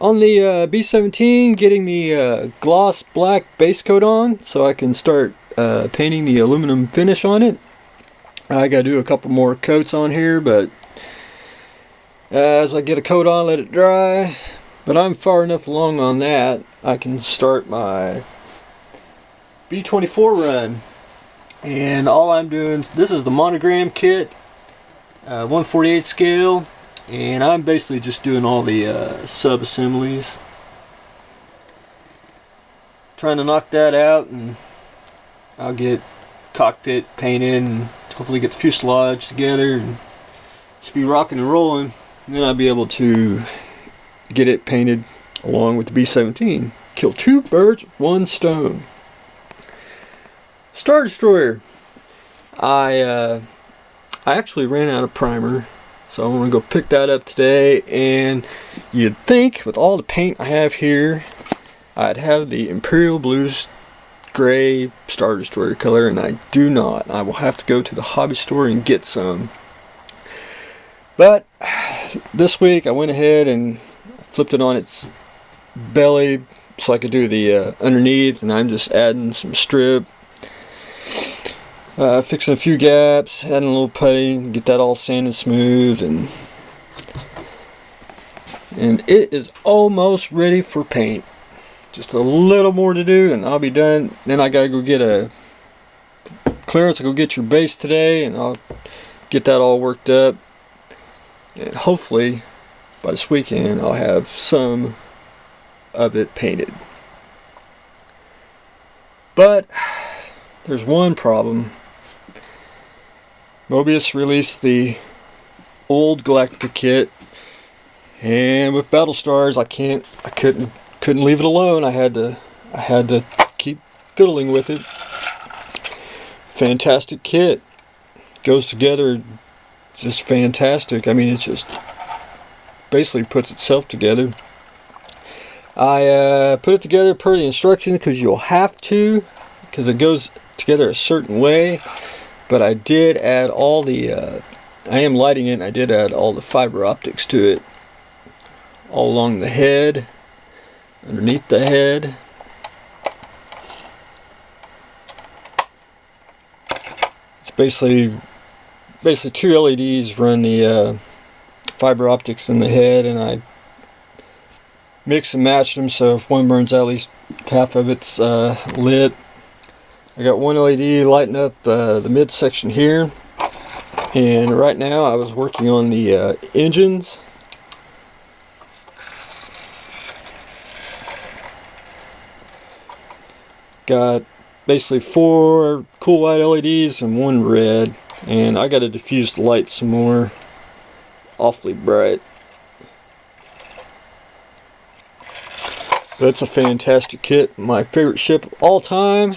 On the B17, getting the gloss black base coat on so I can start painting the aluminum finish on it. I gotta do a couple more coats on here, but as I get a coat on, let it dry. But I'm far enough along on that, I can start my B24 run. And all I'm doing, this is the monogram kit, 1/48 scale. And I'm basically just doing all the sub-assemblies. Trying to knock that out, and I'll get cockpit painted and hopefully get the fuselage together and should be rocking and rolling. And then I'll be able to get it painted along with the B-17. Kill two birds with one stone. Star Destroyer. I actually ran out of primer. So I'm going to go pick that up today, and you'd think with all the paint I have here, I'd have the Imperial Blues Gray Star Destroyer color, and I do not. I will have to go to the hobby store and get some. But this week I went ahead and flipped it on its belly so I could do the underneath, and I'm just adding some strip. Fixing a few gaps, adding a little putty, get that all sanded smooth, and it is almost ready for paint. Just a little more to do and I'll be done. Then I gotta go get a clearance to go get your base today, and I'll get that all worked up, and hopefully by this weekend I'll have some of it painted. But there's one problem. Moebius released the old Galactica kit, and with Battlestars I couldn't leave it alone. I had to keep fiddling with it. Fantastic kit, goes together just fantastic. I mean, it's just basically puts itself together. I put it together per the instructions because you'll have to, because it goes together a certain way. But I did add all the, I am lighting it, and I did add all the fiber optics to it. All along the head, underneath the head. It's basically two LEDs run the fiber optics in the head, and I mix and match them so if one burns out, at least half of it's lit. I got one LED lighting up the midsection here, and right now I was working on the engines. Got basically 4 cool white LEDs and 1 red, and I got to diffuse the light some more. Awfully bright. That's a fantastic kit, my favorite ship of all time.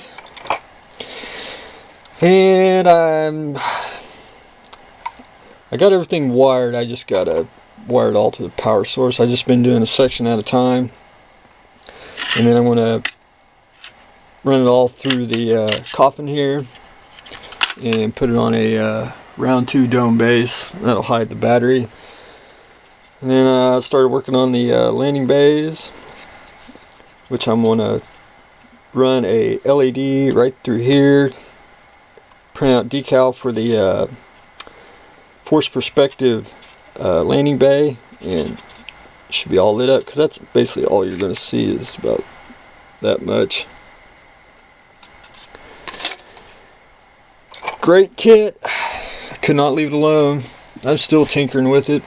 And I got everything wired. I just gotta wire it all to the power source. I've just been doing a section at a time, and then I'm gonna run it all through the coffin here and put it on a round 2 dome base that'll hide the battery. And then I started working on the landing bays, which I'm gonna run a LED right through here. Print out decal for the force perspective landing bay, and it should be all lit up, because that's basically all you're going to see is about that much. Great kit. I could not leave it alone. I'm still tinkering with it.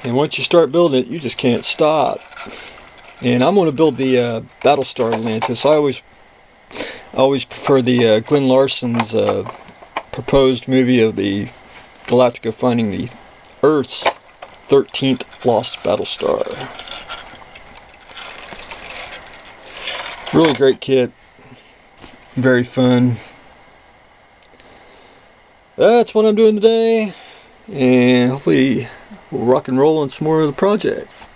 And once you start building it, you just can't stop. And I'm going to build the Battlestar Atlantis. I always prefer the Glenn Larson's proposed movie of the Galactica finding the Earth's 13th lost Battlestar. Really great kit. Very fun. That's what I'm doing today. And hopefully we'll rock and roll on some more of the projects.